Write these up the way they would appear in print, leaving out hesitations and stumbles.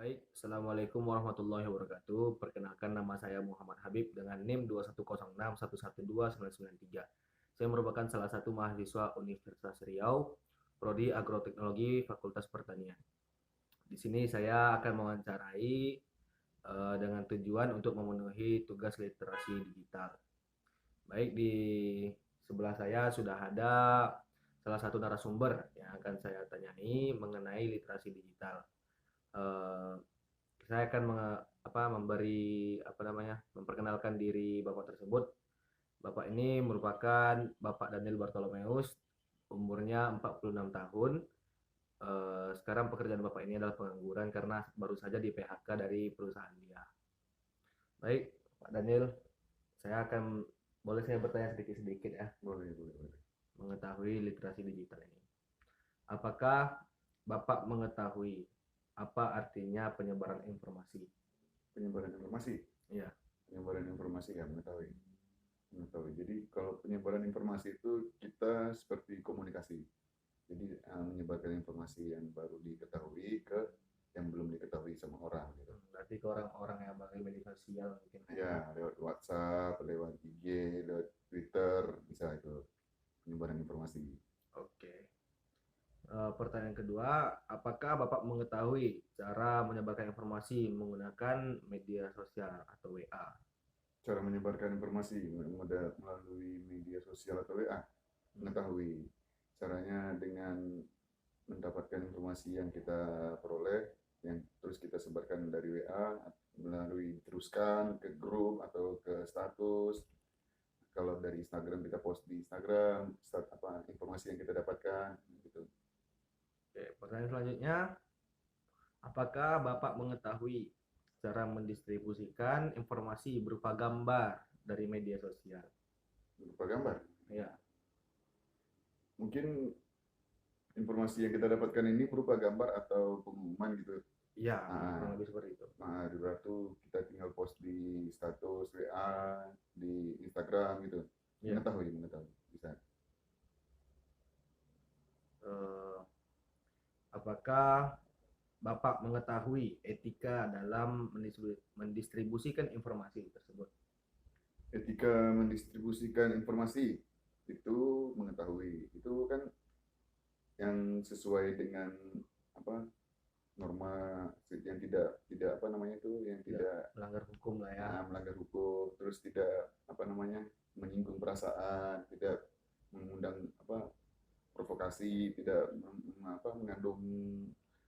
Baik, Assalamualaikum warahmatullahi wabarakatuh. Perkenalkan nama saya Muhammad Habib dengan NIM 21061129993. Saya merupakan salah satu mahasiswa Universitas Riau, Prodi Agroteknologi Fakultas Pertanian. Di sini saya akan mewawancarai dengan tujuan untuk memenuhi tugas literasi digital. Baik, di sebelah saya sudah ada salah satu narasumber yang akan saya tanyai mengenai literasi digital. Eh, saya akan memberi memperkenalkan diri Bapak tersebut. Bapak ini merupakan Bapak Daniel Bartolomeus, umurnya 46 tahun. Sekarang pekerjaan Bapak ini adalah pengangguran karena baru saja di PHK dari perusahaan dia. Baik, Pak Daniel, boleh saya bertanya sedikit-sedikit ya, Boleh, boleh, boleh. mengetahui literasi digital ini. Apakah Bapak mengetahui apa artinya penyebaran informasi? Penyebaran informasi. Iya. Penyebaran informasi ya, mengetahui. Mengetahui. Jadi kalau penyebaran informasi itu kita seperti komunikasi. Jadi menyebarkan informasi yang baru diketahui ke yang belum diketahui sama orang gitu. Berarti ke orang-orang yang pakai media sosial mungkin. Ya, lewat WhatsApp, lewat IG, lewat Twitter, bisa itu penyebaran informasi. Oke. Pertanyaan kedua, apakah Bapak mengetahui cara menyebarkan informasi menggunakan media sosial atau WA? Cara menyebarkan informasi melalui media sosial atau WA, mengetahui caranya dengan mendapatkan informasi yang kita peroleh, yang terus kita sebarkan dari WA, melalui teruskan ke grup atau ke status. Kalau dari Instagram kita post di Instagram, informasi yang kita dapatkan gitu. Oke, pertanyaan selanjutnya, apakah Bapak mengetahui cara mendistribusikan informasi berupa gambar dari media sosial? Berupa gambar. Ya, Mungkin informasi yang kita dapatkan ini berupa gambar atau pengumuman gitu. ya, Nah, kurang lebih seperti itu. nah di luar tuh kita tinggal post di status WA, di Instagram gitu. Ya. Mengetahui, mengetahui. Bisa. Eh, apakah Bapak mengetahui etika dalam mendistribusikan informasi tersebut? Etika mendistribusikan informasi itu mengetahui. Itu kan yang sesuai dengan apa norma yang tidak tidak apa namanya itu yang Tidak tidak melanggar hukum lah ya. melanggar hukum, terus tidak apa namanya menyinggung perasaan, tidak mengundang provokasi, tidak mengandung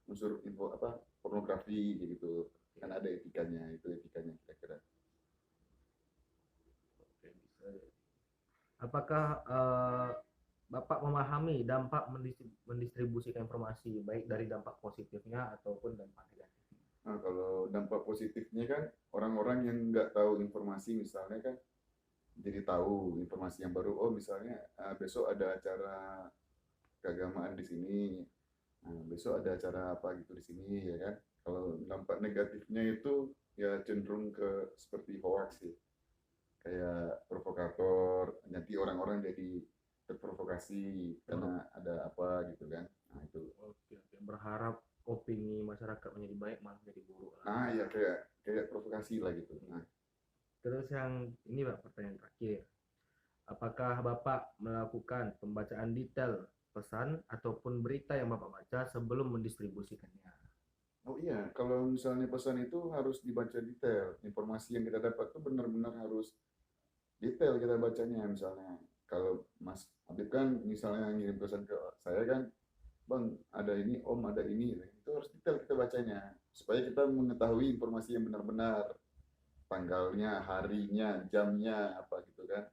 unsur info pornografi gitu. Kan ada etikanya, itu etikanya kira-kira. Oke, bisa. Apakah Bapak memahami dampak mendistribusikan informasi, baik dari dampak positifnya ataupun dampak negatif? Nah, kalau dampak positifnya kan orang-orang yang nggak tahu informasi misalnya kan jadi tahu informasi yang baru. Oh, misalnya besok ada acara keagamaan di sini. Nah, besok ada acara apa gitu di sini ya kan. Kalau dampak negatifnya itu ya cenderung ke seperti hoax sih. Kayak provokator, nanti orang-orang jadi terprovokasi Ber- karena ada apa gitu kan. Nah, itu. Oke, oke. Berharap opini masyarakat menjadi baik malah jadi buruk lah. Nah, ya kayak kayak provokasi lah gitu. Nah, Terus yang ini Pak, pertanyaan terakhir. Apakah Bapak melakukan pembacaan detail pesan ataupun berita yang Bapak baca sebelum mendistribusikannya? oh iya, kalau misalnya pesan itu harus dibaca detail. Informasi yang kita dapat tuh benar-benar harus detail kita bacanya. Misalnya, kalau Mas Habib kan misalnya ngirim pesan ke saya kan, Bang, ada ini, Om, ada ini. Itu harus detail kita bacanya. Supaya kita mengetahui informasi yang benar-benar. Tanggalnya, harinya, jamnya, apa gitu kan.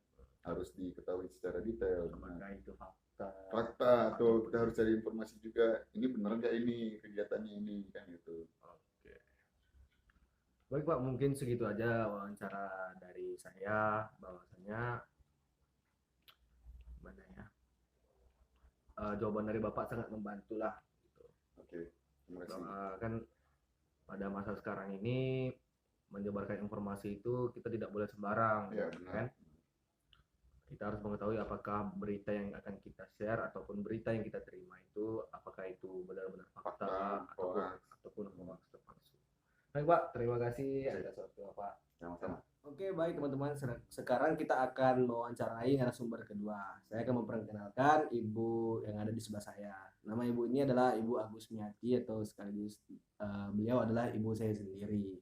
Harus diketahui secara detail. Benar. Apakah itu fakta Fakta, atau ataupun kita harus cari informasi juga. Ini benar nggak ini, kegiatannya ini, kan gitu. oke. Baik Pak, mungkin segitu aja wawancara dari saya. Bahwasanya mana ya, jawaban dari Bapak sangat membantu lah. Gitu. Oke, terima kasih. Kan pada masa sekarang ini menyebarkan informasi itu kita tidak boleh sembarang, Ya, benar. kan? Kita harus mengetahui apakah berita yang akan kita share ataupun berita yang kita terima itu apakah itu benar-benar Fakta, fakta ataupun hoax. ataupun hoax terpaksa. Baik Pak, terima kasih atas waktu Bapak. Sama-sama. Oke, baik teman-teman. Sekarang kita akan mewawancarai narasumber kedua. Saya akan memperkenalkan ibu yang ada di sebelah saya. Nama ibu ini adalah Ibu Agus Miati atau sekaligus beliau adalah ibu saya sendiri.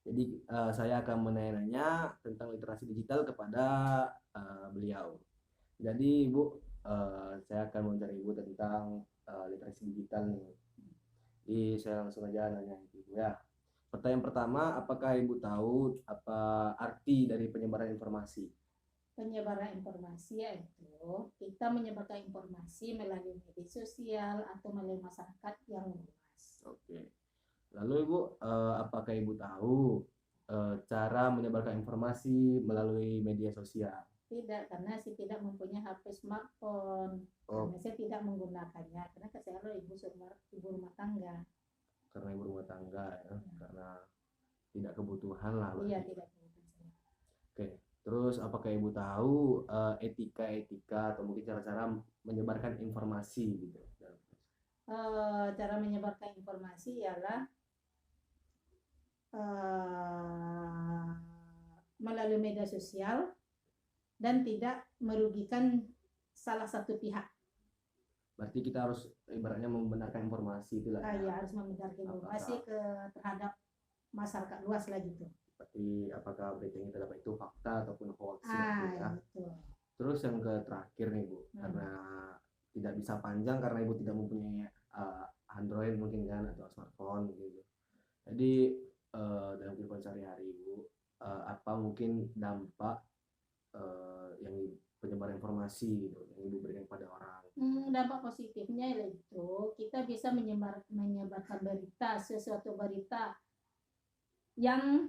Jadi saya akan menanya tentang literasi digital kepada beliau. Jadi Ibu, saya akan mewawancarai Ibu tentang literasi digital nih. Jadi saya langsung aja nanya Ibu ya. Pertanyaan pertama, apakah Ibu tahu apa arti dari penyebaran informasi? Penyebaran informasi yaitu kita menyebarkan informasi melalui media sosial atau melalui masyarakat yang luas. Oke. Lalu Ibu, apakah Ibu tahu cara menyebarkan informasi melalui media sosial? Tidak, karena saya tidak mempunyai HP smartphone. Oh, Karena saya tidak menggunakannya, karena saya adalah ibu rumah tangga. karena Ibu rumah tangga ya, karena tidak kebutuhan lah. Iya, berarti. tidak menggunakannya. Oke. Terus apakah Ibu tahu etika-etika atau mungkin cara-cara menyebarkan informasi gitu? Cara menyebarkan informasi ialah melalui media sosial dan tidak merugikan salah satu pihak. Berarti kita harus ibaratnya membenarkan informasi itu lah. Ya, harus membenarkan informasi terhadap masyarakat luas lah gitu. Seperti apakah berita yang kita dapat itu fakta ataupun hoax ya. Ya, betul. Terus yang terakhir nih Bu, karena tidak bisa panjang karena Ibu tidak mempunyai Android mungkin kan atau smartphone gitu. Jadi dalam kehidupan sehari-hari Ibu, apa mungkin dampak yang penyebaran informasi gitu yang Ibu berikan kepada orang? Dampak positifnya yaitu kita bisa menyebarkan berita, sesuatu berita yang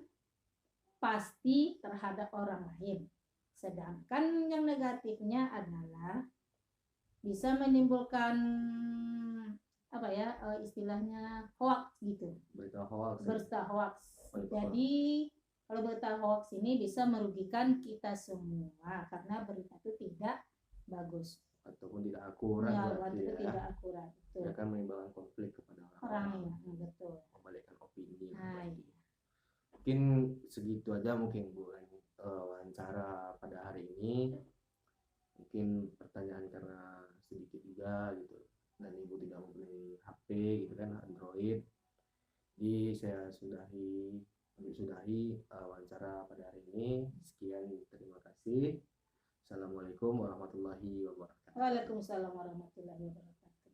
pasti terhadap orang lain. Sedangkan yang negatifnya adalah bisa menimbulkan istilahnya hoax gitu. Berita hoax. Berita hoax. Jadi kalau berita hoax ini bisa merugikan kita semua karena berita itu tidak bagus ataupun tidak akurat. Ya, berarti ya. tidak akurat. Betul. Akan menimbulkan konflik kepada orang ya, betul. Membalikkan opini. Iya. Mungkin segitu aja mungkin Bu wawancara pada hari ini. Mungkin pertanyaan karena sedikit juga gitu dan Ibu tidak mempunyai HP gitu kan, Android. Jadi saya sudahi wawancara pada hari ini. Sekian, terima kasih. Assalamualaikum warahmatullahi wabarakatuh. Waalaikumsalam warahmatullahi wabarakatuh.